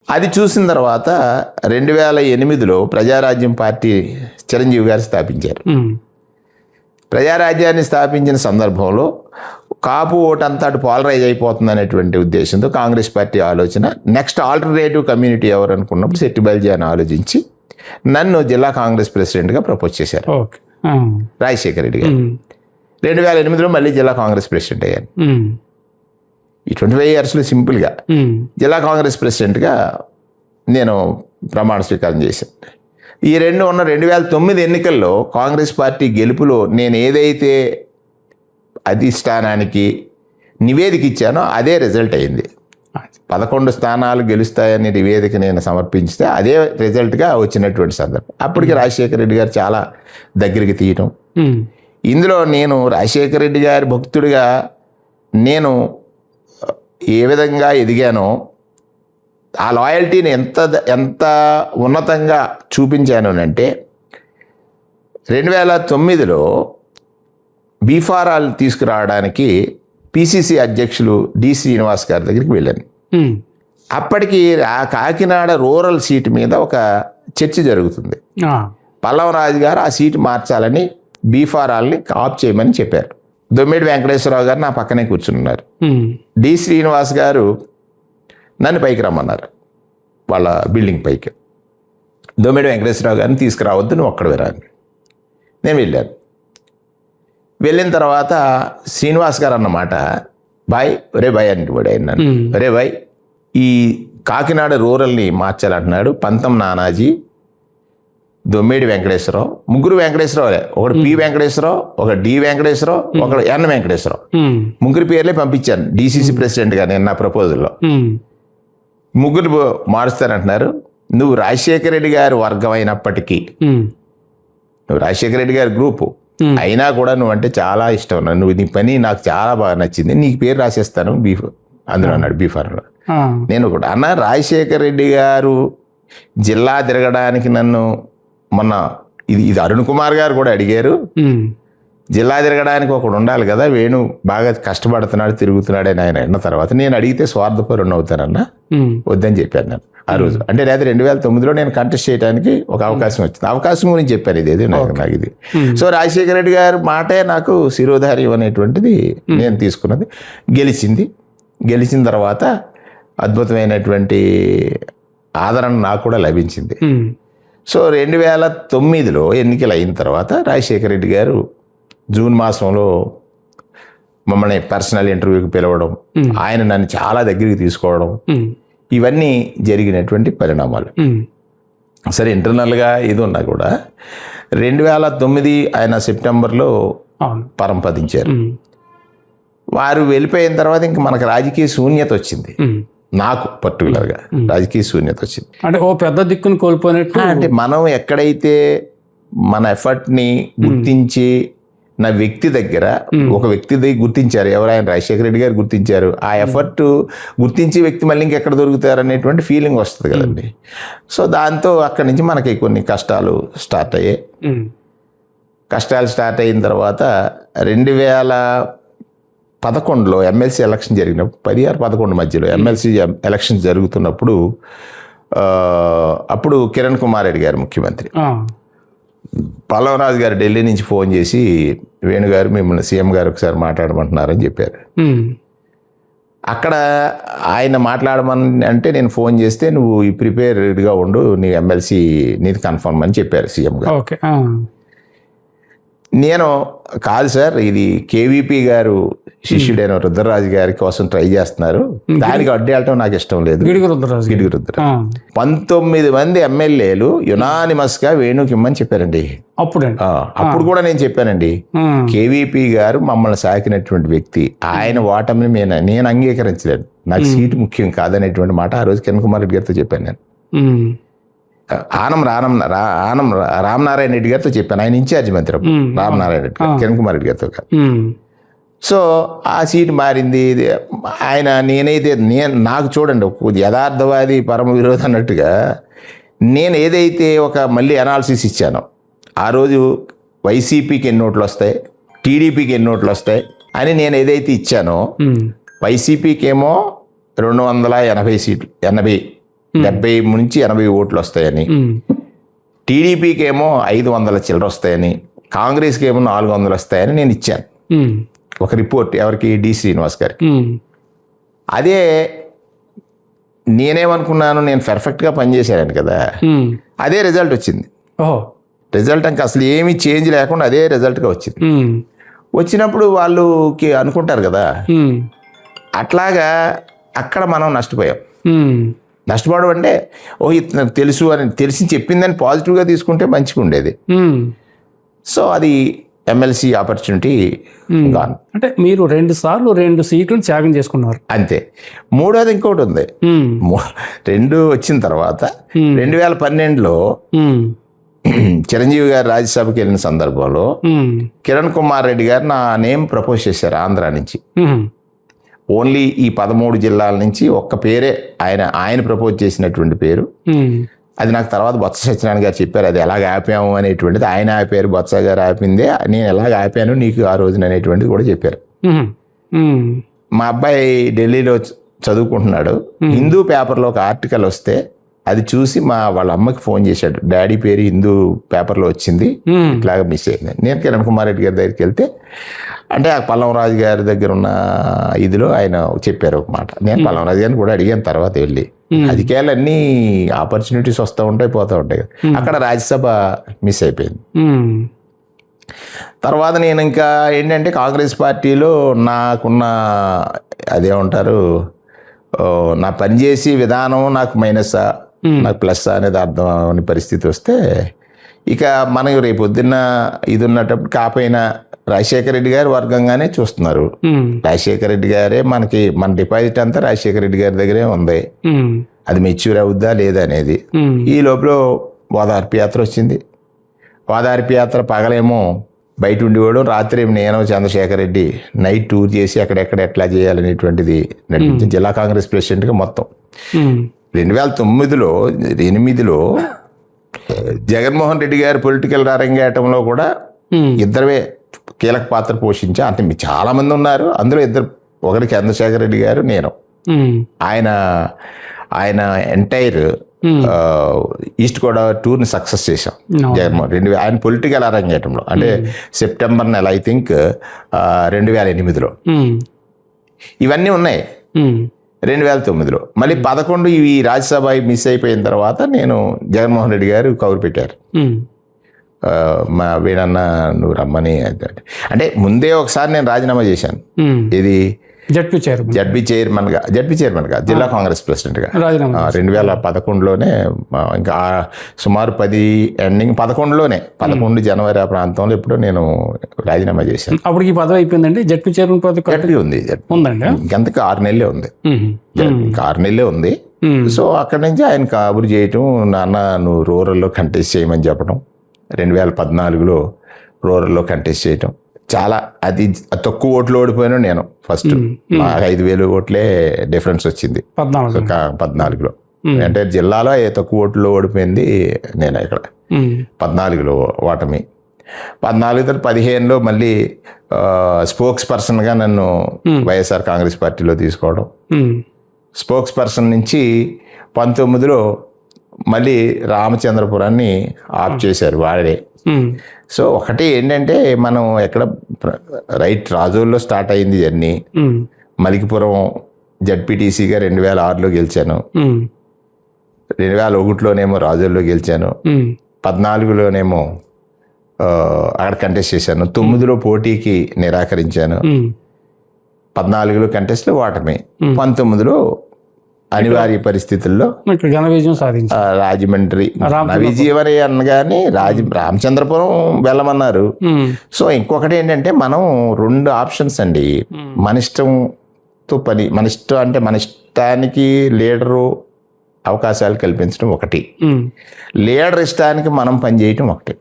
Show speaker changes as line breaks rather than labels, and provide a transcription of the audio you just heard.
అది చూసిన తర్వాత 2008లో ప్రజారాజ్యం పార్టీ చిరంజీవి గారు స్థాపించారు. ప్రజారాజ్యాన్ని స్థాపించిన సందర్భంలో కాపు ఓటంతా అటు పాలరైజ్ అయిపోతుంది అనేటువంటి ఉద్దేశంతో కాంగ్రెస్ పార్టీ ఆలోచన, నెక్స్ట్ ఆల్టర్నేటివ్ కమ్యూనిటీ ఎవరు అనుకున్నప్పుడు శెట్టి బల్జీ అని ఆలోచించి నన్ను జిల్లా కాంగ్రెస్ ప్రెసిడెంట్గా ప్రపోజ్ చేశారు రాజశేఖర రెడ్డి గారు. 2008లో మళ్ళీ జిల్లా కాంగ్రెస్ ప్రెసిడెంట్ అయ్యాను. ఈ 25 yearsలో సింపుల్గా జిల్లా కాంగ్రెస్ ప్రెసిడెంట్గా నేను ప్రమాణ స్వీకారం చేశాను. ఈ 2009 ఎన్నికల్లో కాంగ్రెస్ పార్టీ గెలుపులో నేను ఏదైతే అధిష్టానానికి నివేదిక ఇచ్చానో అదే రిజల్ట్ అయింది. 11 స్థానాలు గెలుస్తాయని నివేదిక నేను సమర్పించితే అదే రిజల్ట్గా వచ్చినటువంటి సందర్భం. అప్పటికి రాజశేఖర రెడ్డి గారు చాలా దగ్గరికి తీయటం, ఇందులో నేను రాజశేఖర రెడ్డి గారి భక్తుడిగా నేను ఏ విధంగా ఎదిగానో ఆ లాయల్టీని ఎంత ఉన్నతంగా చూపించాను అంటే 2009లో బీఫారాలు తీసుకురావడానికి పిసిసి అధ్యక్షులు డి శ్రీనివాస్ గారి దగ్గరికి వెళ్ళాను. అప్పటికి ఆ కాకినాడ రూరల్ సీటు మీద ఒక చర్చ జరుగుతుంది. పల్లవరాజు గారు ఆ సీటు మార్చాలని బీఫారాల్ని ఆఫ్ చేయమని చెప్పారు. దొమ్మిడి వెంకటేశ్వరరావు గారు నా పక్కనే కూర్చున్నారు. డి శ్రీనివాస్ గారు నన్ను పైకి రమ్మన్నారు, వాళ్ళ బిల్డింగ్ పైకి. దొమ్మిడి వెంకటేశ్వరరావు గారిని తీసుకురావద్దు, నువ్వు ఒక్కడ విరాని. నేను వెళ్ళాను. వెళ్ళిన తర్వాత శ్రీనివాస్ గారు అన్నమాట, బాయ్ ఒరే బాయ్ అంటున్నాడు ఆయన నన్ను. ఒరే బాయ్, ఈ కాకినాడ రూరల్ని మార్చాలంటున్నాడు పంతం నానాజీ, దొమ్మేడి వెంకటేశ్వరరావు, ముగ్గురు వెంకటేశ్వరరావులే, ఒకడు పి వెంకటేశ్వరరావు, ఒక డి వెంకటేశ్వరరావు, ఒకడు ఎన్ వెంకటేశ్వరరావు, ముగ్గురు పేర్లే పంపించాను డిసిసి ప్రెసిడెంట్గా నేను నా ప్రపోజల్లో. ముగ్గురు మారుస్తానంటున్నారు. నువ్వు రాజశేఖర రెడ్డి గారి వర్గం అయినప్పటికీ, నువ్వు రాజశేఖర రెడ్డి గారి గ్రూపు అయినా కూడా నువ్వంటే చాలా ఇష్టం, నువ్వు నీ పని నాకు చాలా బాగా నచ్చింది, నీకు పేరు రాసేస్తాను బీఫ్ అందులో అన్నాడు బీఫార్లో. నేను కూడా అన్న, రాజశేఖర రెడ్డి గారు జిల్లా తిరగడానికి నన్ను మొన్న ఇది అరుణ్ కుమార్ గారు కూడా అడిగారు, జిల్లా తిరగడానికి ఒకడు ఉండాలి కదా, వేణు బాగా కష్టపడుతున్నాడు తిరుగుతున్నాడు అని ఆయన అన్న తర్వాత నేను అడిగితే స్వార్థపరుణ్ణి అవుతానన్నా, వద్దని చెప్పాను నేను ఆ రోజు. అంటే లేదా 2009లో నేను కంటెస్ట్ చేయడానికి ఒక అవకాశం వచ్చింది. అవకాశం గురించి చెప్పాను, ఇదేది నాకు ఇది. సో రాజశేఖర రెడ్డి గారి మాటే నాకు శిరోధార్యం అనేటువంటిది నేను తీసుకున్నది. గెలిచిన తర్వాత అద్భుతమైనటువంటి ఆదరణ నాకు కూడా లభించింది. సో 2009లో ఎన్నికలు అయిన తర్వాత రాజశేఖర రెడ్డి గారు జూన్ మాసంలో మమ్మల్ని పర్సనల్ ఇంటర్వ్యూకి పిలవడం, ఆయన నన్ను చాలా దగ్గరికి తీసుకోవడం, ఇవన్నీ జరిగినటువంటి పరిణామాలు. సరే, ఇంటర్నల్గా ఇది ఉన్నా కూడా 2009 ఆయన సెప్టెంబర్లో పరంపదించారు. వారు వెళ్ళిపోయిన తర్వాత ఇంక మనకు రాజకీయ శూన్యత వచ్చింది. నాకు పర్టికులర్గా రాజకీయ శూన్యత వచ్చింది.
అంటే ఓ పెద్ద దిక్కును కోల్పోయినట్టు.
అంటే మనం ఎక్కడైతే మన ఎఫర్ట్ని గుర్తించి నా వ్యక్తి దగ్గర ఒక వ్యక్తి దగ్గర గుర్తించారు, ఎవరైనా రాజశేఖర రెడ్డి గారు గుర్తించారు, ఆ ఎఫర్ట్ గుర్తించే వ్యక్తి మళ్ళీ ఇంకెక్కడ దొరుకుతారు అనేటువంటి ఫీలింగ్ వస్తుంది కదండి. సో దాంతో అక్కడి నుంచి మనకి కొన్ని కష్టాలు స్టార్ట్ అయ్యాయి. కష్టాలు స్టార్ట్ అయిన తర్వాత 2011లో ఎమ్మెల్సీ ఎలక్షన్ జరిగినప్పుడు, 16-11 మధ్యలో ఎమ్మెల్సీ ఎలక్షన్ జరుగుతున్నప్పుడు అప్పుడు కిరణ్ కుమార్ రెడ్డి గారు ముఖ్యమంత్రి, పల్లవరాజు గారు ఢిల్లీ నుంచి ఫోన్ చేసి, వేణుగారు మిమ్మల్ని సీఎం గారు ఒకసారి మాట్లాడమంటున్నారని చెప్పారు. అక్కడ ఆయన మాట్లాడమని అంటే నేను ఫోన్ చేస్తే, నువ్వు ఈ ప్రిపేర్డ్గా ఉండు, నీ ఎమ్మెల్సీ నీది కన్ఫర్మ్ అని చెప్పారు సీఎం గారు. నేను కాదు సార్, ఇది కేవీపీ గారు శిష్యుడైన రుద్రరాజు గారి కోసం ట్రై చేస్తున్నారు, దానికి అడ్డేయటం నాకు ఇష్టం లేదు. గిడుగు రుద్రరాజు 19 మంది ఎమ్మెల్యేలు యునానిమస్గా వేణుకి ఇమ్మని చెప్పారండి. అప్పుడు కూడా నేను చెప్పానండి, కేవీపీ గారు మమ్మల్ని సాకినటువంటి వ్యక్తి, ఆయన ఓటమిని నేను అంగీకరించలేను, నాకు సీటు ముఖ్యం కాదనేటువంటి మాట ఆ రోజు కిరణ్ కుమార్ రెడ్డి గారితో చెప్పాను నేను. రామనారాయణ రెడ్డి గారితో చెప్పాను, ఆయన ఇన్ఛార్జ్ మంత్రి రామనారాయణ రెడ్డి గారు, కిరణ్ కుమార్ రెడ్డి గారితో కాదు. సో ఆ సీటు మారింది. ఆయన నాకు చూడండి, యథార్థవాది పరమ విరోధం అన్నట్టుగా నేను ఏదైతే ఒక మళ్ళీ అనాలిసిస్ ఇచ్చానో, ఆ రోజు వైసీపీకి ఎన్ని ఓట్లు వస్తాయి, టీడీపీకి ఎన్ని ఓట్లు వస్తాయి అని నేను ఏదైతే ఇచ్చానో, వైసీపీకి ఏమో 280 సీట్లు, 80 70 నుంచి 80 ఓట్లు వస్తాయని, టీడీపీకి ఏమో 500 చిల్లర వస్తాయని, కాంగ్రెస్కి ఏమో 400 వస్తాయని నేను ఇచ్చాను ఒక రిపోర్ట్. ఎవరికి? డి శ్రీనివాస్ గారికి. అదే నేనేమనుకున్నాను, నేను పర్ఫెక్ట్గా పనిచేశాను కదా, అదే రిజల్ట్ వచ్చింది. రిజల్ట్ ఇంకా అసలు ఏమీ చేంజ్ లేకుండా అదే రిజల్ట్గా వచ్చింది. వచ్చినప్పుడు వాళ్ళకి అనుకుంటారు కదా, అట్లాగా అక్కడ మనం నష్టపోయాం. నష్టపోవడం అంటే ఇతను తెలుసు అని తెలిసి చెప్పిందని పాజిటివ్గా తీసుకుంటే మంచిగా ఉండేది. సో అది ఎమ్మెల్సీ ఆపర్చునిటీ గాన్.
అంటే మీరు 2 సార్లు 2 సీట్లను త్యాగం చేసుకున్నారు
అంతే. మూడోది ఇంకోటి ఉంది. 2 వచ్చిన తర్వాత 2012లో చిరంజీవి గారు రాజ్యసభకి వెళ్ళిన సందర్భంలో కిరణ్ కుమార్ రెడ్డి గారు నా నేమ్ ప్రపోజ్ చేశారు ఆంధ్ర నుంచి. ఓన్లీ ఈ 13 జిల్లాల నుంచి ఒక్క పేరే ఆయన ప్రపోజ్ చేసినటువంటి పేరు. అది నాకు తర్వాత బొత్స సత్యనారాయణ గారు చెప్పారు, అది ఎలాగ ఆపాము అనేటువంటిది. ఆయన ఆపారు, బొత్స గారు ఆపిందే, నేను ఎలాగ ఆపాను నీకు ఆ రోజున అనేటువంటిది కూడా చెప్పారు. మా అబ్బాయి ఢిల్లీలో చదువుకుంటున్నాడు. హిందూ పేపర్లో ఒక ఆర్టికల్ వస్తే అది చూసి వాళ్ళ అమ్మకి ఫోన్ చేశాడు, డాడీ పేరు హిందూ పేపర్లో వచ్చింది, ఇట్లాగా మిస్ అయింది. నేను కిరణ్ కుమార్ రెడ్డి గారి దగ్గరికి వెళ్తే, అంటే ఆ పల్లంరాజు గారి దగ్గర ఉన్న ఇదిలో ఆయన చెప్పారు ఒక మాట. నేను పల్లంరాజు గారిని కూడా అడిగాను తర్వాత వెళ్ళి. రాజకీయాలన్నీ ఆపర్చునిటీస్ వస్తూ ఉంటాయి, పోతూ ఉంటాయి కదా. అక్కడ రాజ్యసభ మిస్ అయిపోయింది. తర్వాత నేను ఇంకా ఏంటంటే కాంగ్రెస్ పార్టీలో నాకున్న అదేమంటారు, నా పనిచేసి విధానం నాకు మైనసా నాకు ప్లస్ అనేది అర్థం అవని పరిస్థితి వస్తే, ఇక మనం రేపు పొద్దున్న ఇది ఉన్నప్పుడు కాపోయినా రాజశేఖర రెడ్డి గారి వర్గంగానే చూస్తున్నారు. రాజశేఖర రెడ్డి గారే మన డిపాజిట్ అంతా రాజశేఖర రెడ్డి గారి దగ్గరే ఉంది. అది మెచ్యూర్ అవుద్దా లేదా అనేది. ఈ లోపల ఓదార్పు యాత్ర వచ్చింది. ఓదార్పు యాత్ర పగలేమో బయట ఉండేవాడు, రాత్రి నేను చంద్రశేఖర్ రెడ్డి నైట్ టూర్ చేసి అక్కడెక్కడ ఎట్లా చేయాలనేటువంటిది నడిపించి జిల్లా కాంగ్రెస్ ప్రెసిడెంట్గా మొత్తం 2008లో జగన్మోహన్ రెడ్డి గారి పొలిటికల్ అరంగేటంలో కూడా ఇద్దరే కీలక పాత్ర పోషించా. అంటే చాలా మంది ఉన్నారు, అందులో ఒకరు చంద్రశేఖర్ రెడ్డి గారు, నేను. ఆయన ఎంటైర్ ఈస్ట్ గోదావరి టూర్ని సక్సెస్ చేశాం జగన్మోహన్ రెడ్డి. ఆయన పొలిటికల్ అరంగేటంలో అంటే సెప్టెంబర్ నెల ఐ థింక్ 2008లో ఇవన్నీ ఉన్నాయి. 2009లో మళ్ళీ 11 ఈ రాజ్యసభ మిస్ అయిపోయిన తర్వాత నేను జగన్మోహన్ రెడ్డి గారు కౌరు పెట్టారు, మా వీడన్న నువ్వు రమ్మని. అంటే ముందే ఒకసారి నేను రాజీనామా చేశాను. ఇది జడ్పీ చైర్మన్గా జిల్లా కాంగ్రెస్ ప్రెసిడెంట్గా 2011లోనే, ఇంకా సుమారు 10 ఎండింగ్ 11 జనవరి ఆ ప్రాంతంలో ఎప్పుడో నేను రాజీనామా చేశాను.
అప్పుడు ఈ పదవి అయిపోయిందండి. జడ్పీ చైర్మన్ పదవి
ఉంది,
ఉందండి.
ఇంకంతకు 6 నెలలే ఉంది, ఇంకా 6 నెలలే ఉంది. సో అక్కడి నుంచి ఆయన కబురు చేయటం, నాన్న నువ్వు రూరల్లో కంటెస్ట్ చేయమని చెప్పడం. 2014లో రూరల్లో కంటెస్ట్ చేయటం. చాలా అది తక్కువ ఓట్లు ఓడిపోయాను నేను. ఫస్ట్ నాకు 5,000 ఓట్లే డిఫరెన్స్ వచ్చింది 14లో. అంటే జిల్లాలో తక్కువ ఓట్లు ఓడిపోయింది నేను ఇక్కడ. 14లో ఓటమి. 15లో మళ్ళీ స్పోక్స్ పర్సన్గా నన్ను వైఎస్ఆర్ కాంగ్రెస్ పార్టీలో తీసుకోవడం. స్పోక్స్ పర్సన్ నుంచి 19లో మళ్ళీ రామచంద్రపురాన్ని ఆఫ్ చేశారు వాడే. సో ఒకటి ఏంటంటే మనం ఎక్కడ రాజోల్లో స్టార్ట్ అయింది జర్నీ. మలికిపురం జడ్పీటీసీగా 2006లో గెలిచాను. 2001లోనేమో రాజోల్లో గెలిచాను. 14లోనేమో అక్కడ కంటెస్ట్ చేశాను. 9లో పోటీకి నిరాకరించాను. 14లో కంటెస్ట్లో ఓటమి. 19లో అనివార్య పరిస్థితుల్లో
ఘన విజయం సాధించారు.
రాజమండ్రి విజయవరి అనగానే రామచంద్రపురం వెళ్ళమన్నారు. సో ఇంకొకటి ఏంటంటే మనం 2 ఆప్షన్స్ అండి. మన ఇష్టంతో పని, మన ఇష్టం అంటే మన ఇష్టానికి లీడరు అవకాశాలు కల్పించడం ఒకటి, లీడర్ ఇష్టానికి మనం పనిచేయటం ఒకటి.